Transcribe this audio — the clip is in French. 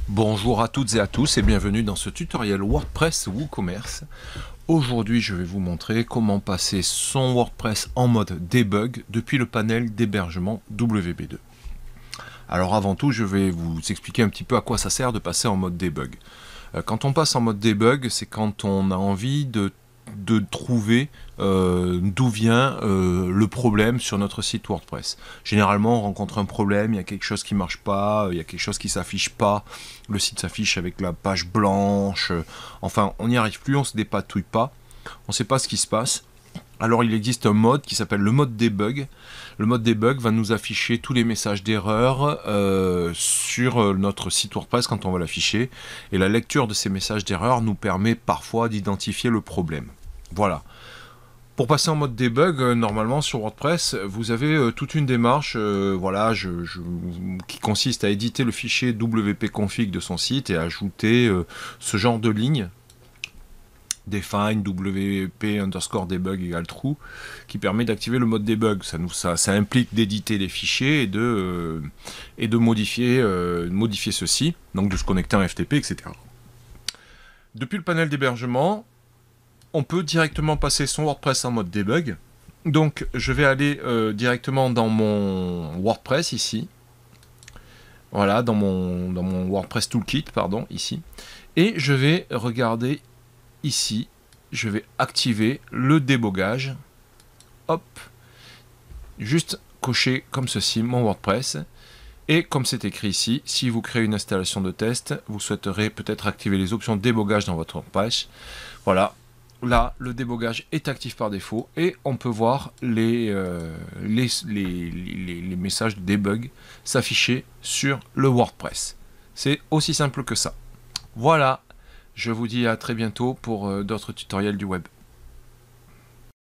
Bonjour à toutes et à tous et bienvenue dans ce tutoriel WordPress WooCommerce. Aujourd'hui, je vais vous montrer comment passer son WordPress en mode debug depuis le panel d'hébergement WP2. Alors avant tout, je vais vous expliquer un petit peu à quoi ça sert de passer en mode debug. Quand on passe en mode debug, c'est quand on a envie de trouver d'où vient le problème sur notre site WordPress. Généralement, on rencontre un problème, il y a quelque chose qui ne marche pas, il y a quelque chose qui ne s'affiche pas, le site s'affiche avec la page blanche, enfin, on n'y arrive plus, on ne se dépatouille pas, on ne sait pas ce qui se passe. Alors il existe un mode qui s'appelle le mode debug. Le mode debug va nous afficher tous les messages d'erreur sur notre site WordPress quand on va l'afficher. Et la lecture de ces messages d'erreur nous permet parfois d'identifier le problème. Voilà. Pour passer en mode debug, normalement sur WordPress, vous avez toute une démarche qui consiste à éditer le fichier wp-config de son site et à ajouter ce genre de ligne. Define wp_debug égale true qui permet d'activer le mode debug. Ça implique d'éditer les fichiers et de modifier ceci, donc de se connecter en FTP, etc. Depuis le panel d'hébergement, on peut directement passer son WordPress en mode debug. Donc je vais aller directement dans mon WordPress ici. Voilà, dans mon WordPress Toolkit, pardon, ici. Et je vais regarder ici, je vais activer le débogage. Hop, juste cocher comme ceci mon WordPress. Et comme c'est écrit ici, si vous créez une installation de test, vous souhaiterez peut-être activer les options débogage dans votre WordPress. Voilà, là le débogage est actif par défaut et on peut voir les messages de debug s'afficher sur le WordPress. C'est aussi simple que ça. Voilà. Je vous dis à très bientôt pour d'autres tutoriels du web.